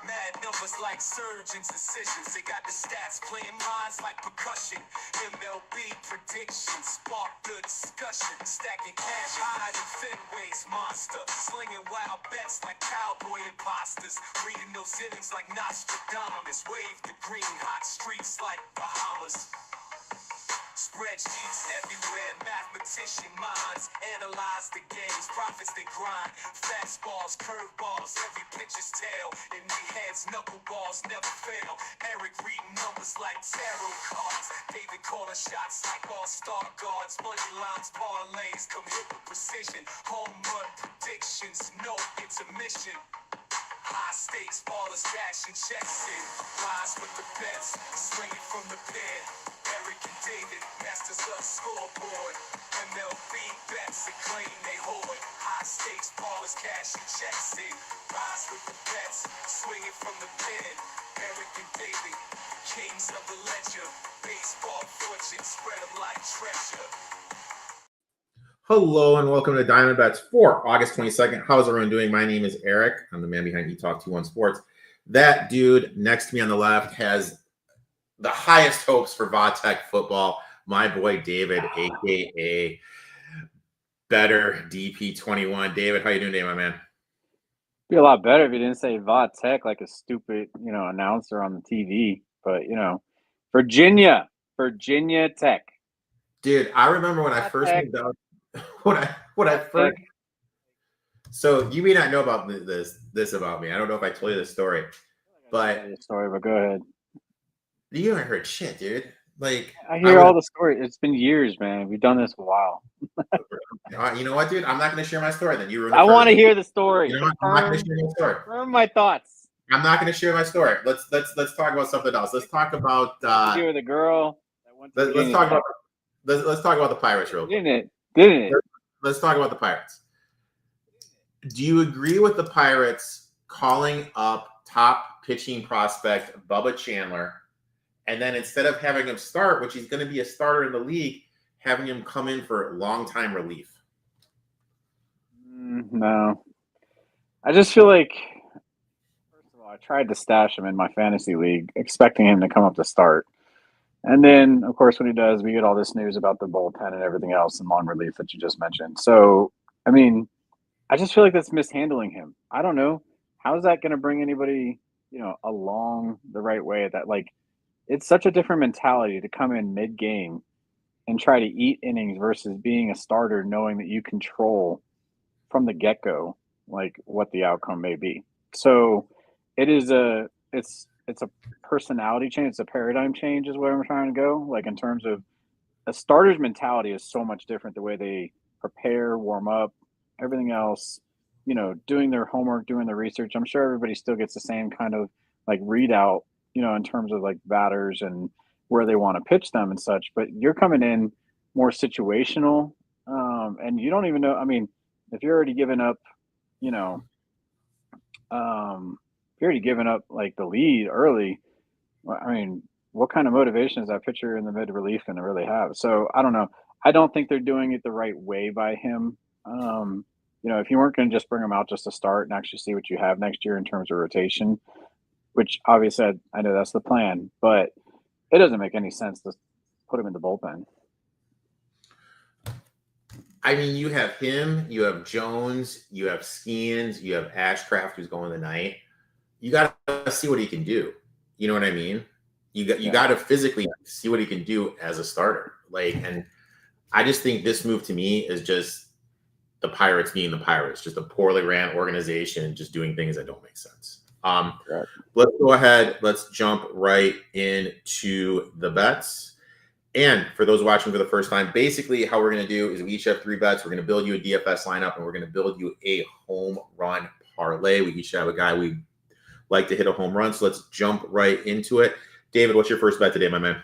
Mad numbers like surgeons' decisions. They got the stats playing minds like percussion. MLB predictions spark the discussion. Stacking cash higher than Fenway's monster. Slinging wild bets like cowboy imposters. Reading those innings like Nostradamus. Wave the green hot streets like Bahamas. Spreadsheets everywhere, mathematician minds analyze the games, profits they grind, fastballs, curveballs, every pitch is tail, in their heads, knuckleballs never fail. Erik reading numbers like tarot cards, David calling shots like all-star guards, money lines, parlays, come hit with precision, home run predictions, no intermission. High stakes, ballers cashing checks in, rise with the bets, swinging from the pen. Erik and David, masters of the scoreboard. MLB bets and claim they hoard. High stakes, ballers cashing checks in, rise with the bets, swinging from the pen. Erik and David, kings of the ledger. Baseball fortune, spread them like treasure. Hello and welcome to Diamond Bets for August 22nd. How's everyone doing? My name is Erik. I'm the man behind eTalk 21 Sports. That dude next to me on the left has the highest hopes for VodTech football. My boy David, aka Better DP21. David, how you doing today, my man? Be a lot better if you didn't say VodTech like a stupid, announcer on the TV. But Virginia Tech. Dude, I remember when I first moved out. When I first. So you may not know about this about me. I don't know if I told you this story, but Go ahead. You haven't heard shit, dude. Like I hear all the stories. It's been years, man. We've done this a while. You know what, dude? I'm not going to share my story. Then you ruined it. I want to hear the story. You know what? I'm not going to share my story. Confirm my thoughts. I'm not going to share my story. Let's talk about something else. Let's talk about you with a girl. Let's talk about the Pirates real quick. Didn't it? Let's talk about the Pirates. Do you agree with the Pirates calling up top pitching prospect Bubba Chandler, and then instead of having him start, which he's going to be a starter in the league, having him come in for long-time relief? No. I just feel like, first of all, I tried to stash him in my fantasy league, expecting him to come up to start. And then, of course, when he does, we get all this news about the bullpen and everything else and long relief that you just mentioned. So, I mean, I just feel like that's mishandling him. I don't know. How is that going to bring anybody, along the right way? That, it's such a different mentality to come in mid-game and try to eat innings versus being a starter, knowing that you control from the get-go, what the outcome may be. So it's a personality change. It's a paradigm change is where I'm trying to go. In terms of a starter's mentality is so much different. The way they prepare, warm up, everything else, doing their homework, doing the research. I'm sure everybody still gets the same kind of readout, in terms of batters and where they want to pitch them and such, but you're coming in more situational. And you don't even know, if you're already giving up, the lead early, what kind of motivation is that pitcher in the mid relief going to really have? So I don't know. I don't think they're doing it the right way by him. If you weren't going to just bring him out just to start and actually see what you have next year in terms of rotation, which obviously I know that's the plan, but it doesn't make any sense to put him in the bullpen. You have him, you have Jones, you have Skeens, you have Ashcraft who's going tonight. You got to see what he can do. You know what I mean? You got to physically see what he can do as a starter. And I just think this move to me is just the Pirates being the Pirates, just a poorly ran organization, just doing things that don't make sense. Let's go ahead. Let's jump right into the bets. And for those watching for the first time, basically how we're going to do is we each have 3 bets. We're going to build you a DFS lineup, and we're going to build you a home run parlay. We each have a guy we like to hit a home run. So let's jump right into it. David, what's your first bet today, my man?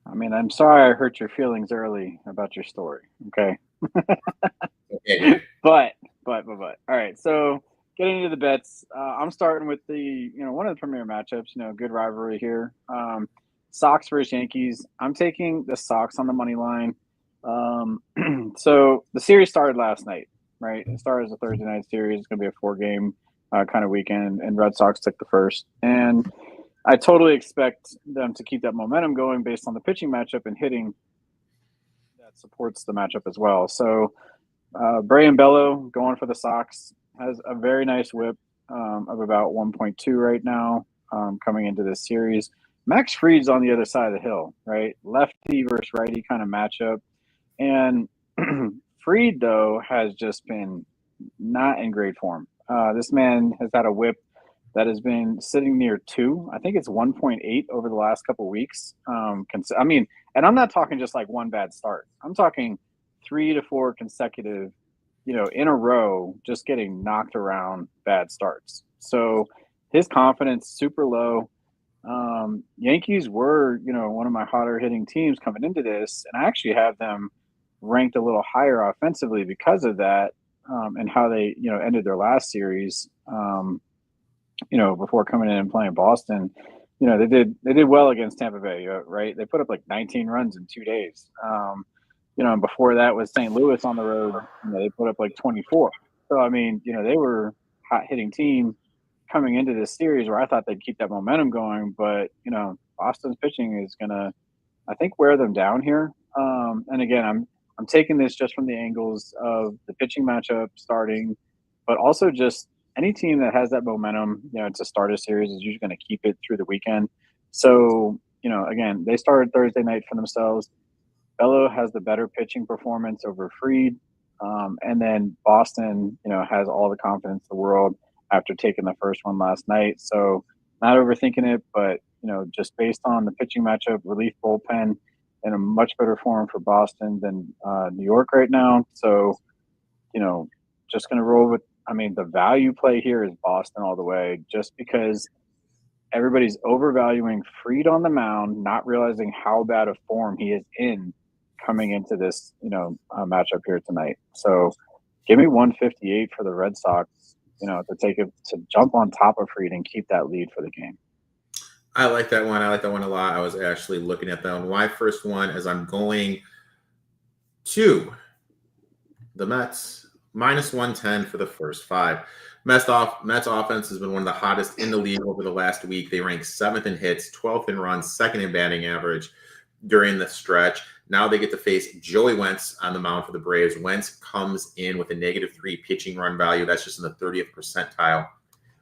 I'm sorry I hurt your feelings early about your story. Okay. Okay, dude. But. All right. So getting into the bets, I'm starting with one of the premier matchups. Good rivalry here. Sox versus Yankees. I'm taking the Sox on the money line. So the series started last night, right? It started as a Thursday night series. It's going to be a 4-game kind of weekend, and Red Sox took the first. And I totally expect them to keep that momentum going based on the pitching matchup and hitting that supports the matchup as well. So Bray and Bello going for the Sox has a very nice whip of about 1.2 right now coming into this series. Max Fried's on the other side of the hill, right? Lefty versus righty kind of matchup. And Fried, though, has just been not in great form. This man has had a whip that has been sitting near 2. I think it's 1.8 over the last couple of weeks. I mean, and I'm not talking just like one bad start. I'm talking 3 to 4 consecutive, in a row, just getting knocked around bad starts. So his confidence super low. Yankees were, one of my hotter hitting teams coming into this, and I actually have them ranked a little higher offensively because of that, and how they, ended their last series. Before coming in and playing Boston, they did well against Tampa Bay, right? They put up like 19 runs in 2 days. And before that was St. Louis on the road. They put up like 24. So I mean, they were hot hitting team coming into this series where I thought they'd keep that momentum going, but Boston's pitching is gonna, I think, wear them down here. And again, I'm taking this just from the angles of the pitching matchup starting, but also just any team that has that momentum, to start a series is usually going to keep it through the weekend. So, again, they started Thursday night for themselves. Bello has the better pitching performance over Fried. And then Boston, has all the confidence in the world after taking the first one last night. So not overthinking it, but, just based on the pitching matchup, relief bullpen in a much better form for Boston than New York right now. So, just going to roll with, the value play here is Boston all the way, just because everybody's overvaluing Fried on the mound, not realizing how bad a form he is in coming into this, matchup here tonight. So give me 158 for the Red Sox, to jump on top of Fried and keep that lead for the game. I like that one. I like that one a lot. I was actually looking at that one. My first one as I'm going to the Mets. Minus 110 for the first 5. Mets offense has been one of the hottest in the league over the last week. They rank 7th in hits, 12th in runs, 2nd in batting average during the stretch. Now they get to face Joey Wentz on the mound for the Braves. Wentz comes in with a -3 pitching run value. That's just in the 30th percentile.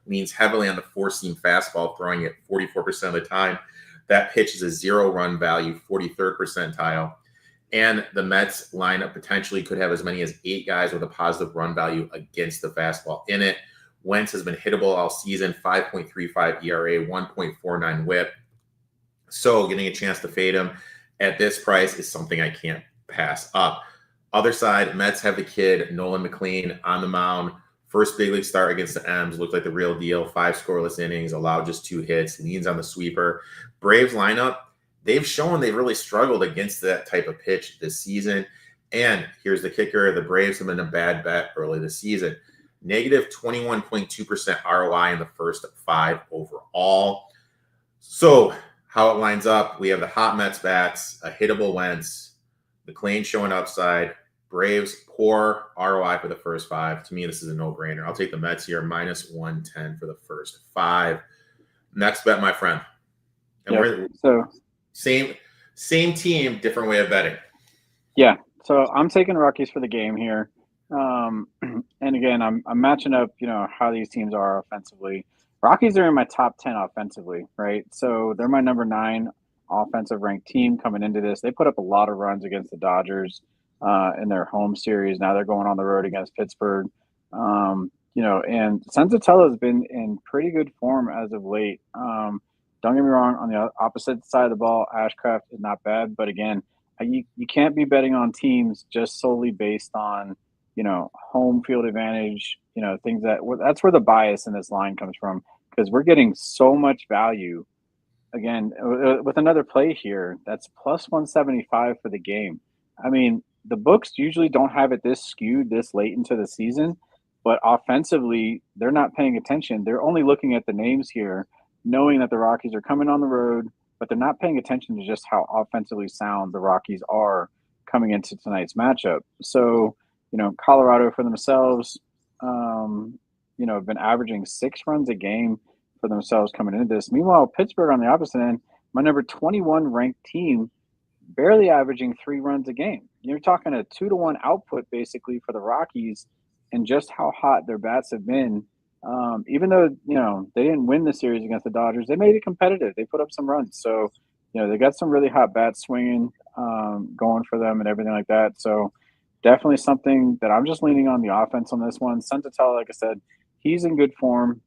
Leans heavily on the 4-seam fastball, throwing it 44% of the time. That pitch is a 0 run value, 43rd percentile. And the Mets lineup potentially could have as many as 8 guys with a positive run value against the fastball in it. Wentz has been hittable all season, 5.35 ERA, 1.49 whip. So getting a chance to fade him at this price is something I can't pass up. Other side, Mets have the kid, Nolan McLean, on the mound. First big league start against the M's, looked like the real deal. 5 scoreless innings, allowed just 2 hits, leans on the sweeper. Braves lineup, they've shown they've really struggled against that type of pitch this season. And here's the kicker. The Braves have been a bad bet early this season. Negative 21.2% ROI in the first 5 overall. So how it lines up, we have the hot Mets bats, a hittable Wentz, McLean showing upside, Braves poor ROI for the first 5. To me, this is a no-brainer. I'll take the Mets here, minus 110 for the first 5. Next bet, my friend. And we're same team, different way of betting. Yeah. So I'm taking Rockies for the game here. And again, I'm matching up, how these teams are offensively. Rockies are in my top 10 offensively, right? So they're my number 9 offensive ranked team coming into this. They put up a lot of runs against the Dodgers in their home series. Now they're going on the road against Pittsburgh. And Senzatella has been in pretty good form as of late. Don't get me wrong, on the opposite side of the ball, Ashcraft is not bad. But again, you can't be betting on teams just solely based on, home field advantage, things that's where the bias in this line comes from, because we're getting so much value. Again, with another play here, that's plus 175 for the game. I mean, the books usually don't have it this skewed this late into the season, but offensively, they're not paying attention. They're only looking at the names here, knowing that the Rockies are coming on the road, but they're not paying attention to just how offensively sound the Rockies are coming into tonight's matchup. So, Colorado for themselves, have been averaging 6 runs a game for themselves coming into this. Meanwhile, Pittsburgh on the opposite end, my number 21 ranked team, barely averaging 3 runs a game. You're talking a 2-to-1 output basically for the Rockies, and just how hot their bats have been. Even though, they didn't win the series against the Dodgers, they made it competitive. They put up some runs. So, they got some really hot bats swinging, going for them and everything like that. So definitely something that I'm just leaning on the offense on this one. Senzatella, like I said, he's in good form.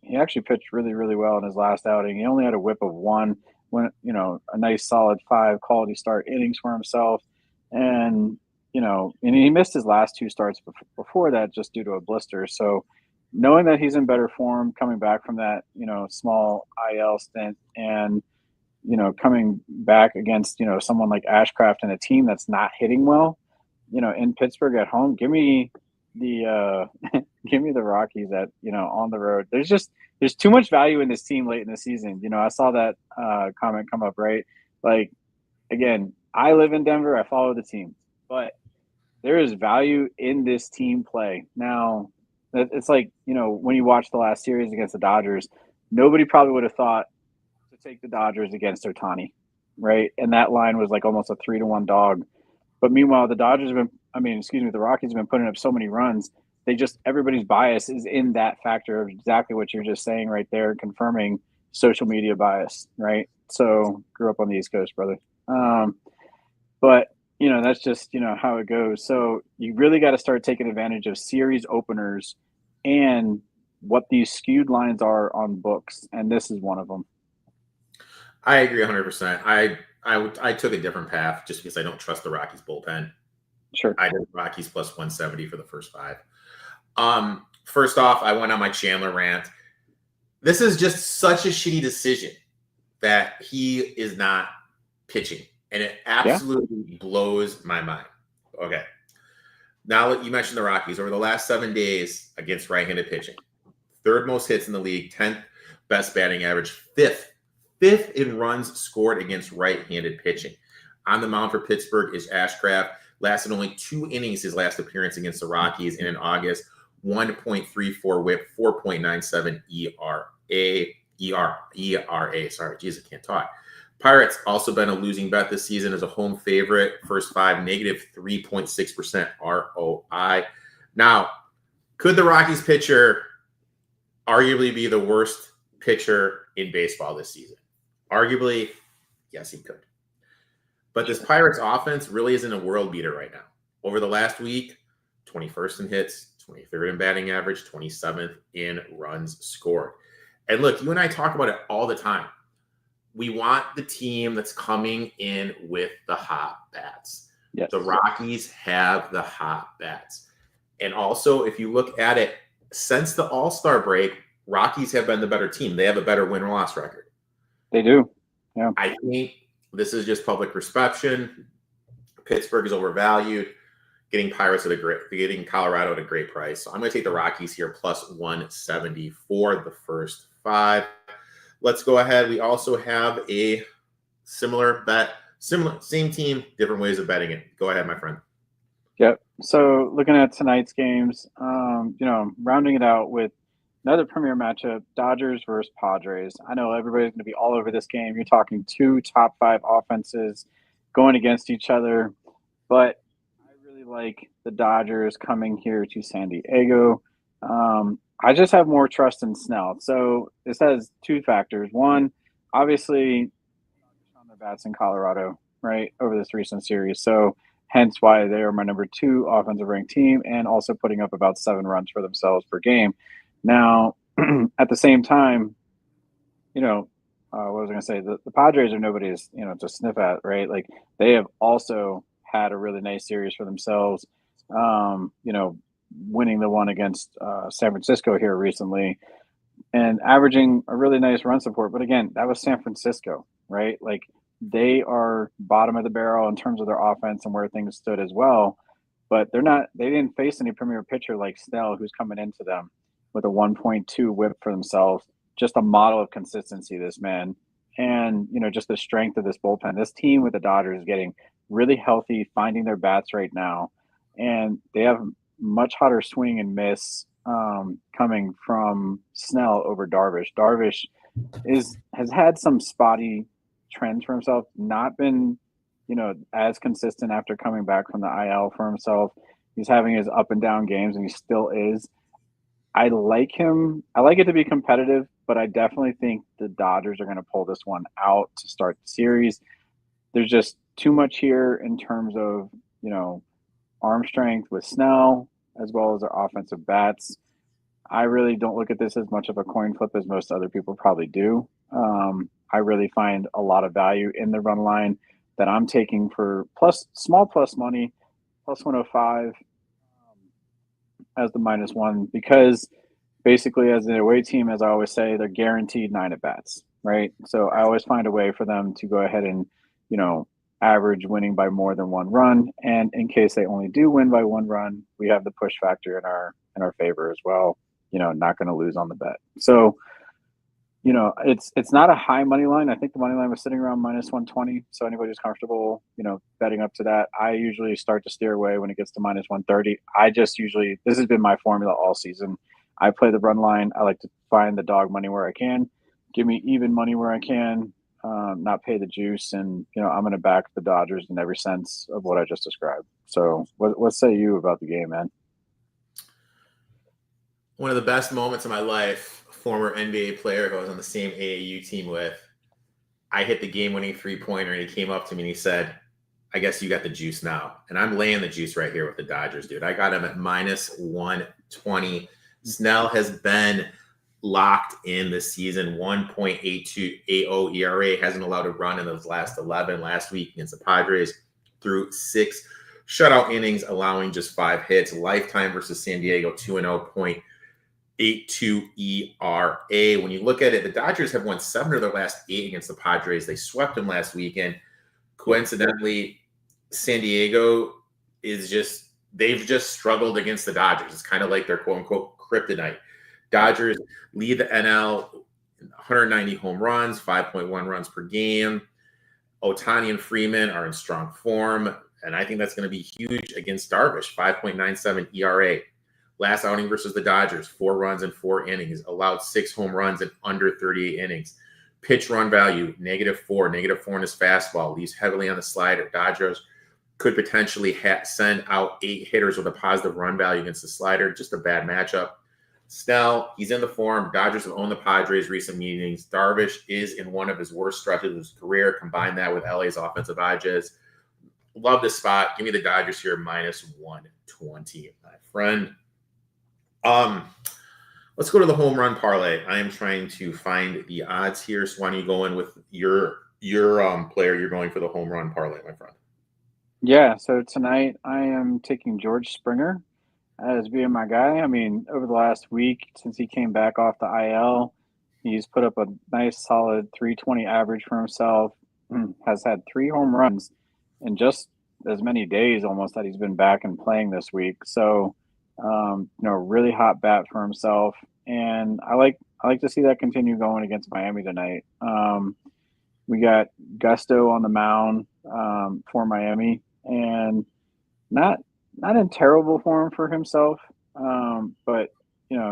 He actually pitched really, really well in his last outing. He only had a whip of 1, when a nice solid 5 quality start innings for himself. And, and he missed his last 2 starts before that just due to a blister. So knowing that he's in better form, coming back from that, small IL stint, and, coming back against, someone like Ashcraft and a team that's not hitting well, in Pittsburgh at home, give me the Rockies at, on the road. There's too much value in this team late in the season. I saw that comment come up, right? Like, again, I live in Denver. I follow the team, but there is value in this team play. Now, it's like, when you watch the last series against the Dodgers, nobody probably would have thought to take the Dodgers against Ohtani, right? And that line was like almost a 3-to-1 dog. But meanwhile, the Rockies have been putting up so many runs. Everybody's bias is in that factor of exactly what you're just saying right there, confirming social media bias, right? So grew up on the East Coast, brother. But that's just, how it goes. So you really got to start taking advantage of series openers and what these skewed lines are on books. And this is one of them. I agree 100%. I took a different path just because I don't trust the Rockies bullpen. Sure. I did Rockies plus 170 for the first 5. First off, I went on my Chandler rant. This is just such a shitty decision that he is not pitching. And it absolutely blows my mind. Okay. Now you mentioned the Rockies. Over the last 7 days against right-handed pitching, 3rd most hits in the league, 10th best batting average, 5th in runs scored against right-handed pitching. On the mound for Pittsburgh is Ashcraft. Lasted only 2 innings his last appearance against the Rockies, and in August, 1.34 whip, 4.97 ERA. Sorry, geez, I can't talk. Pirates also been a losing bet this season as a home favorite. First 5, negative 3.6% ROI. Now, could the Rockies pitcher arguably be the worst pitcher in baseball this season? Arguably, yes, he could. But this Pirates offense really isn't a world beater right now. Over the last week, 21st in hits, 23rd in batting average, 27th in runs scored. And look, you and I talk about it all the time. We want the team that's coming in with the hot bats. Yes. The Rockies have the hot bats. And also, if you look at it, since the All-Star break, Rockies have been the better team. They have a better win-loss record. They do. Yeah. I think this is just public perception. Pittsburgh is overvalued. Getting Colorado at a great price. So I'm going to take the Rockies here plus 170 for the first 5. Let's go ahead. We also have a similar bet, same team, different ways of betting it. Go ahead, my friend. Yep. So looking at tonight's games, rounding it out with another premier matchup, Dodgers versus Padres. I know everybody's going to be all over this game. You're talking 2 top 5 offenses going against each other, but I really like the Dodgers coming here to San Diego. I just have more trust in Snell. So this has 2 factors. One, obviously, on their bats in Colorado, right, over this recent series. So hence why they are my number 2 offensive ranked team, and also putting up about 7 runs for themselves per game. Now, at the same time, what was I going to say? The Padres are nobody's, to sniff at, right? Like, they have also had a really nice series for themselves, winning the one against San Francisco here recently and averaging a really nice run support. But again, that was San Francisco, right? Like, they are bottom of the barrel in terms of their offense and where things stood as well. But they didn't face any premier pitcher like Snell, who's coming into them with a 1.2 whip for themselves. Just a model of consistency, this man. And, just the strength of this bullpen. This team with the Dodgers is getting really healthy, finding their bats right now. And they have much hotter swing and miss coming from Snell over Darvish. Darvish has had some spotty trends for himself, not been, as consistent after coming back from the IL for himself. He's having his up and down games, and he still is. I like him. I like it to be competitive, but I definitely think the Dodgers are going to pull this one out to start the series. There's just too much here in terms of, arm strength with Snell, as well as their offensive bats. I really don't look at this as much of a coin flip as most other people probably do. I really find a lot of value in the run line that I'm taking for small plus money, plus 105 as the -1, because basically as an away team, as I always say, they're guaranteed 9 at-bats, right? So I always find a way for them to go ahead and, average winning by more than 1 run. And in case they only do win by 1 run, we have the push factor in our favor as well. Not going to lose on the bet. So, it's not a high money line. I think the money line was sitting around -120. So anybody who's comfortable, betting up to that, I usually start to steer away when it gets to -130. This has been my formula all season. I play the run line. I like to find the dog money where I can. Give me even money where I can, not pay the juice. And, I'm going to back the Dodgers in every sense of what I just described. So what say you about the game, man? One of the best moments of my life, former NBA player who I was on the same AAU team with, I hit the game-winning three-pointer, and he came up to me and he said, I guess you got the juice now. And I'm laying the juice right here with the Dodgers, dude. I got him at -120. Snell has been locked in this season, 1.8280 ERA, hasn't allowed a run in those last 11. Last week against the Padres, through 6 shutout innings, allowing just 5 hits. Lifetime versus San Diego, 2-0.82 ERA. When you look at it, the Dodgers have won 7 of their last 8 against the Padres. They swept them last weekend. Coincidentally, San Diego they've just struggled against the Dodgers. It's kind of like their quote-unquote kryptonite. Dodgers lead the NL 190 home runs, 5.1 runs per game. Ohtani and Freeman are in strong form, and I think that's going to be huge against Darvish, 5.97 ERA. Last outing versus the Dodgers, 4 runs in 4 innings, allowed 6 home runs in under 38 innings. Pitch run value, -4 in his fastball, leaves heavily on the slider. Dodgers could potentially send out 8 hitters with a positive run value against the slider. Just a bad matchup. Snell, he's in the form. Dodgers have owned the Padres recent meetings. Darvish is in one of his worst stretches of his career. Combine that with LA's offensive edges. Love this spot. Give me the Dodgers here, -120, my friend. Let's go to the home run parlay. I am trying to find the odds here. So why don't you go in with your player you're going for the home run parlay, my friend? Yeah, so tonight I am taking George Springer as being my guy. I mean, over the last week, since he came back off the IL, he's put up a nice solid 320 average for himself, has had 3 home runs in just as many days almost that he's been back and playing this week. So, really hot bat for himself. And I like to see that continue going against Miami tonight. We got Gusto on the mound for Miami, and not in terrible form for himself, but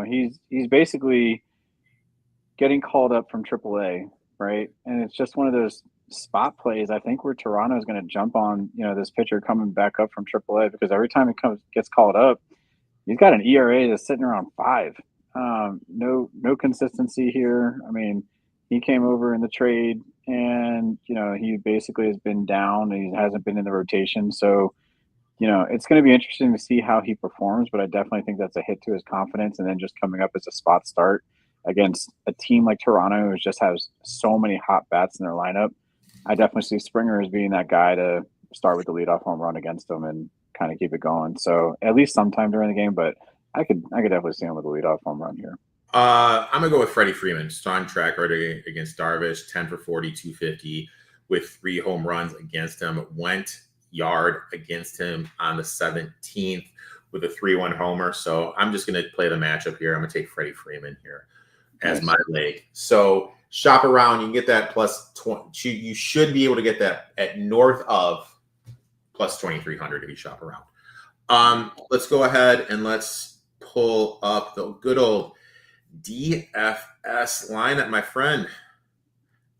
he's basically getting called up from AAA, right? And it's just one of those spot plays, I think, where Toronto is going to jump on this pitcher coming back up from AAA, because every time he gets called up, he's got an ERA that's sitting around 5. No consistency here. I mean, he came over in the trade, and he basically has been down. He hasn't been in the rotation, so it's going to be interesting to see how he performs. But I definitely think that's a hit to his confidence. And then just coming up as a spot start against a team like Toronto, who just has so many hot bats in their lineup, I definitely see Springer as being that guy to start with the leadoff home run against them and kind of keep it going. So at least sometime during the game, but I could definitely see him with a leadoff home run here. I'm going to go with Freddie Freeman. Strong track record against Darvish, 10 for 40, 250. with 3 home runs against him. Went yard against him on the 17th with a 3-1 homer. So I'm just going to play the matchup here. I'm going to take Freddie Freeman here as my leg. So shop around. You can get that plus 20. You should be able to get that at north of plus 2,300 if you shop around. Let's go ahead and let's pull up the good old DFS lineup, my friend.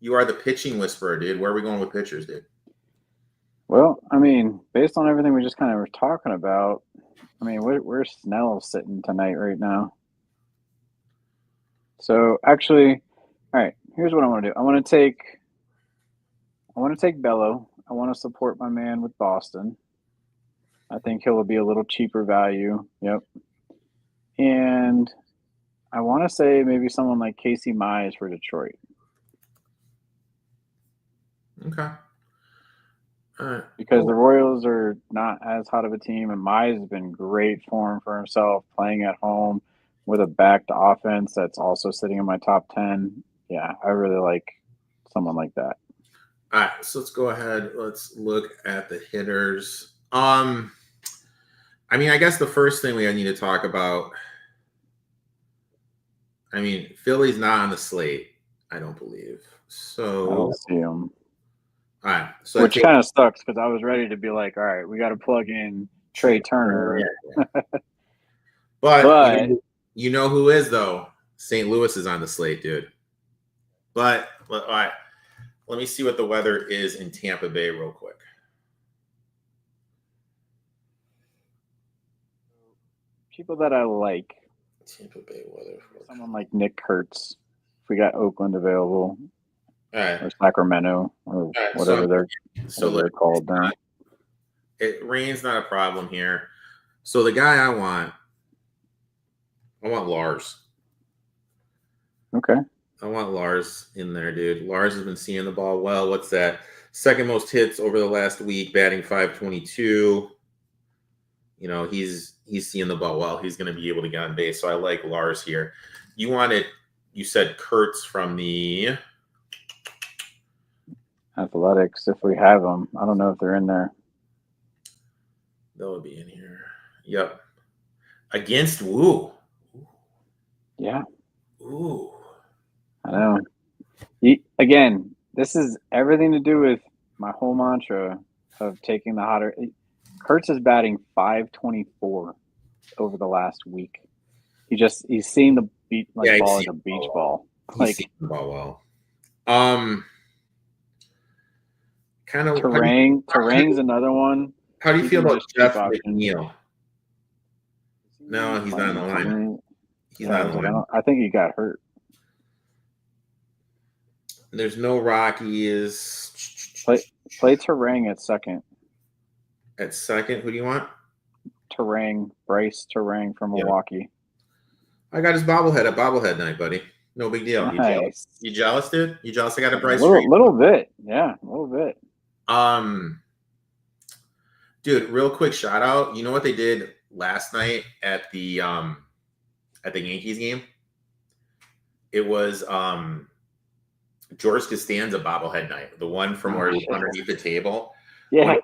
You are the pitching whisperer, dude. Where are we going with pitchers, dude? Well, I mean, based on everything we just kind of were talking about, I mean, where's Snell sitting tonight right now? So actually, all right, here's what I want to do. I want to take Bello. I want to support my man with Boston. I think he'll be a little cheaper value. Yep. And I want to say maybe someone like Casey Mize for Detroit. Okay. All right. Because the Royals are not as hot of a team, and Mize has been great form for himself, playing at home with a backed offense that's also sitting in my top 10. Yeah, I really like someone like that. All right, so let's go ahead. Let's look at the hitters. I mean, I guess the first thing we need to talk about, I mean, Philly's not on the slate, I don't believe. So I don't see him. All right. So which kind of sucks because I was ready to be like, all right, we got to plug in Trey Turner. Yeah. But you know who is, though? St. Louis is on the slate, dude. But all right, let me see what the weather is in Tampa Bay real quick. People that I like. Tampa Bay weather. Someone like Nick Kurtz. If we got Oakland available. All right. Or Sacramento or whatever they're called now. Rain's not a problem here. So the guy I want Lars. Okay. I want Lars in there, dude. Lars has been seeing the ball well. What's that? Second most hits over the last week, batting .522. You know, he's seeing the ball well. He's going to be able to get on base. So I like Lars here. You said Kurtz from the Athletics, if we have them. I don't know if they're in there. They'll be in here. Yep. Against Woo. Yeah. Ooh. I know. Again, this is everything to do with my whole mantra of taking the hotter. Kurtz is batting .524 over the last week. He's seeing the ball like a beach ball. He's seeing the ball well. Kind of Terang's another one. How do you feel about Jeff McNeil? No, he's not in the lineup. He's not in the lineup. I think he got hurt. There's no Rockies. Play Terang at second. At second, who do you want? Bryce Terang from Milwaukee. I got his bobblehead at bobblehead night, buddy. No big deal. Nice. You jealous, dude? You jealous? I got a Bryce. Little bit. Yeah, a little bit. Dude, real quick shout out. You know what they did last night at the Yankees game? It was George Costanza bobblehead night, the one from where he was underneath the table. Yeah.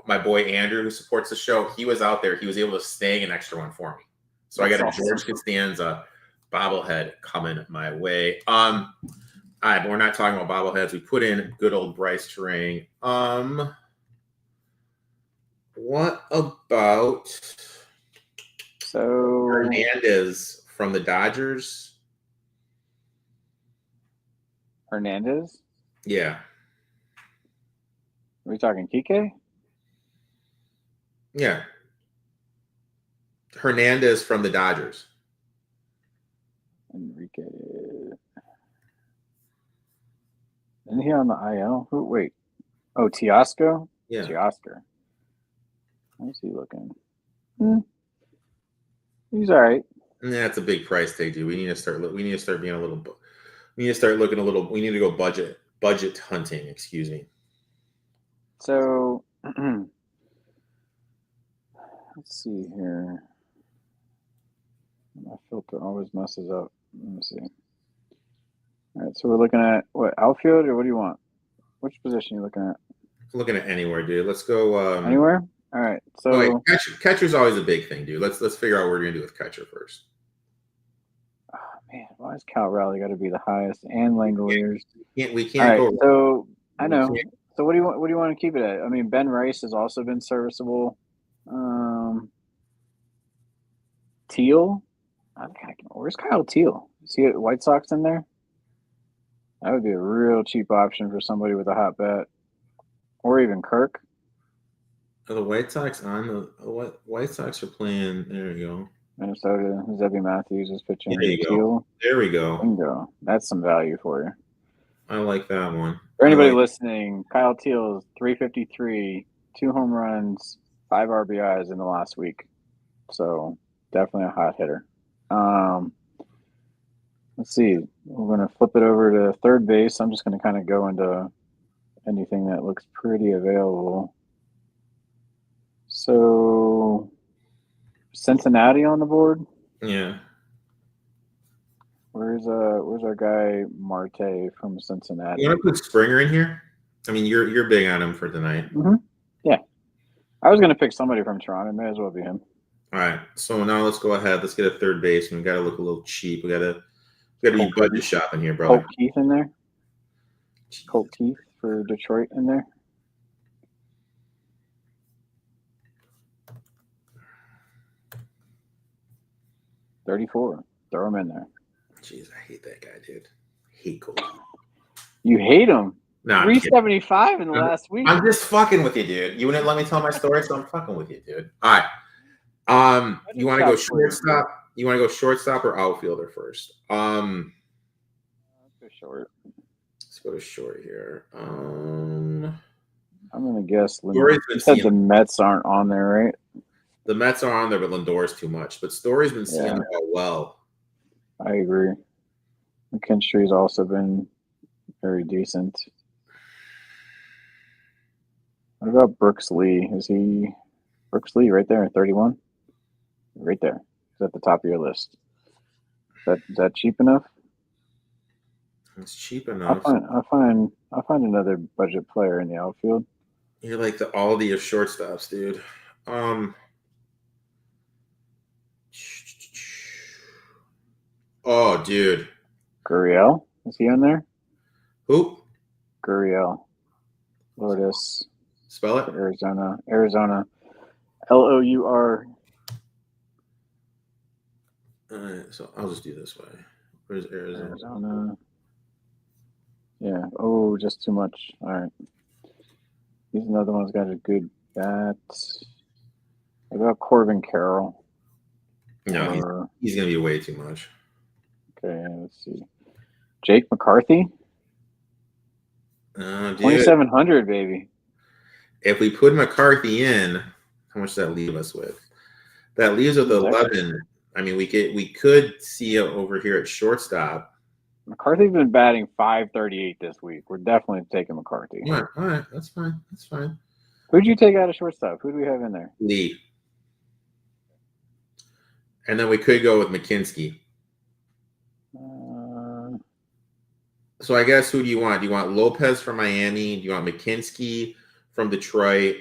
My boy Andrew, who supports the show, he was out there. He was able to snag an extra one for me. So I got a George Costanza bobblehead coming my way. All right, but we're not talking about bobbleheads. We put in good old Bryce Terang. What about Hernandez from the Dodgers? Hernandez? Yeah. Are we talking Kike? Yeah. Hernandez from the Dodgers. Enrique. Isn't he on the IL? Wait. Oh, Teoscar? Yeah. Teoscar. How's he looking? He's all right. That's a big price tag, dude. We need to start being a little. We need to start looking a little. We need to go budget hunting. Excuse me. So let's see here. My filter always messes up. Let me see. All right, so we're looking at what, outfield, or what do you want? Which position are you looking at? Looking at anywhere, dude. Let's go. Anywhere? All right. So wait, catcher's always a big thing, dude. Let's figure out what we're gonna do with catcher first. oh, man, why is Cal Raleigh got to be the highest and Langoliers? We can't All right, go. so I we know. can't- So what do you want? What do you want to keep it at? I mean, Ben Rice has also been serviceable. Teal. Where's Kyle Teal? Is he at White Sox in there? That would be a real cheap option for somebody with a hot bat, or even Kirk. Are the White Sox on the White Sox are playing? There you go. Minnesota. Zebby Matthews is pitching. There you go. Teal. There we go. Bingo. That's some value for you. I like that one. For anybody listening, Kyle Teal is 353, 2 home runs, 5 RBIs in the last week. So definitely a hot hitter. Let's see. We're going to flip it over to third base. I'm just going to kind of go into anything that looks pretty available. So Cincinnati on the board. Yeah. Where's our guy Marte from Cincinnati? You want to put Springer in here? I mean, you're big on him for tonight. Mm-hmm. Yeah, I was gonna pick somebody from Toronto. It may as well be him. All right. So now let's go ahead. Let's get a third baseman. We got to look a little cheap. We got to be budget shopping here, brother. Colt Keith in there. Colt Keith for Detroit in there. $34. Throw him in there. Jeez, I hate that guy, dude. I hate Cole. You hate him. No, 375 in the last week. I'm just fucking with you, dude. You wouldn't let me tell my story, so I'm fucking with you, dude. All right. You want to go shortstop? You want to go shortstop or outfielder first? Let's go short. Let's go to short here. I'm gonna guess. You said the Mets aren't on there, right? The Mets are on there, but Lindor's too much. But Story's been seeing the ball well. I agree. McKinstry's also been very decent. What about Brooks Lee? Is he Brooks Lee right there at 31? Right there. He's at the top of your list. Is that cheap enough? It's cheap enough. I'll find another budget player in the outfield. You're like the Aldi of shortstops, dude. Oh, dude. Gurriel? Is he on there? Who? Gurriel. Lourdes. Spell it. Arizona. Lour. All right, so I'll just do this way. Where's Arizona? Arizona. Yeah. Oh, just too much. All right. He's another one's got a good bat. What about Corbin Carroll? No, he's going to be way too much. Okay, let's see. Jake McCarthy? Dude, 2,700, baby. If we put McCarthy in, how much does that leave us with? That leaves with 11. I mean, we could see it over here at shortstop. McCarthy's been batting .538 this week. We're definitely taking McCarthy. All right. That's fine. Who'd you take out of shortstop? Who do we have in there? Lee. And then we could go with McKinsky. So I guess who do you want? Do you want Lopez from Miami? Do you want McKinsky from Detroit?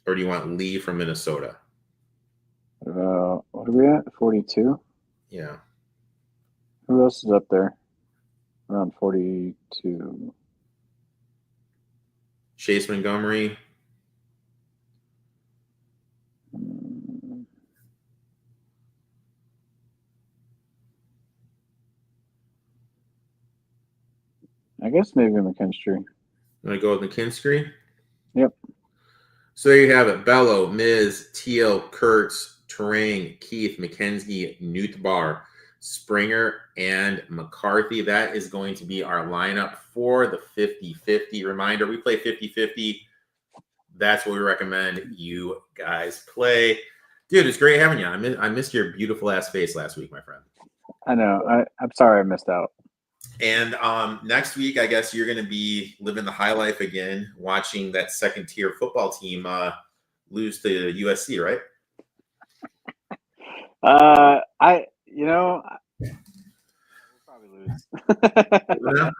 Or do you want Lee from Minnesota? What are we at? 42? Yeah. Who else is up there? Around 42. Chase Montgomery. I guess maybe McKinstry. Want to go with McKinstry? Yep. So there you have it. Bello, Miz, Teal, Kurtz, Terang, Keith, McKenzie, Newtbar, Springer, and McCarthy. That is going to be our lineup for the 50-50. Reminder, we play 50-50. That's what we recommend you guys play. Dude, it's great having you. I missed your beautiful ass face last week, my friend. I know. I'm sorry I missed out. And next week, I guess you're going to be living the high life again, watching that second tier football team lose to USC, right? We'll probably lose. Yeah.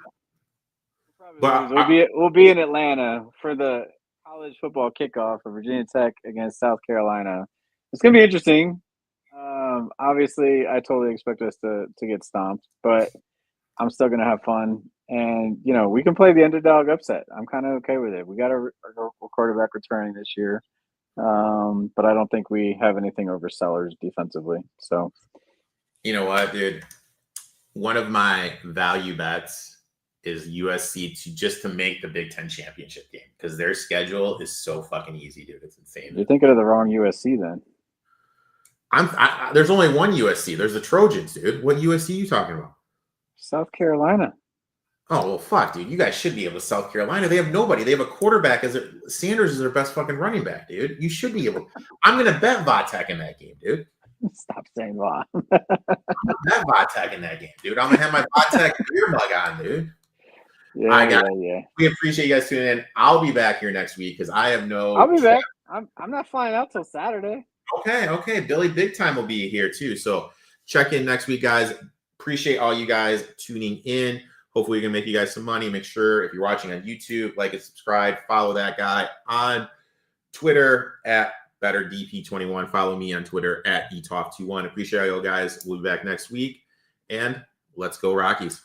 We'll But we'll be in Atlanta for the college football kickoff for Virginia Tech against South Carolina. It's gonna be interesting. Obviously, I totally expect us to get stomped, but I'm still gonna have fun. And we can play the underdog upset. I'm kind of okay with it. We got a quarterback returning this year, but I don't think we have anything over Sellers defensively. So, you know what, dude? One of my value bets is USC to make the Big Ten championship game because their schedule is so fucking easy, dude. It's insane. You're thinking of the wrong USC then. There's only one USC. There's the Trojans, dude. What USC are you talking about? South Carolina. Oh, well, fuck, dude. You guys should be able to South Carolina. They have nobody. They have a quarterback. Sanders is their best fucking running back, dude. You should be able. I'm going to bet Vatek in that game, dude. Stop saying Va. I'm going to bet Vatek in that game, dude. I'm going to have my Vatek beer mug on, dude. Yeah. We appreciate you guys tuning in. I'll be back here next week because I have no. I'll be back. I'm not flying out till Saturday. Okay. Billy Big Time will be here too. So check in next week, guys. Appreciate all you guys tuning in. Hopefully we can make you guys some money. Make sure if you're watching on YouTube, like and subscribe. Follow that guy on Twitter at BetterDP21. Follow me on Twitter at eTalk21. Appreciate all you guys. We'll be back next week. And let's go Rockies.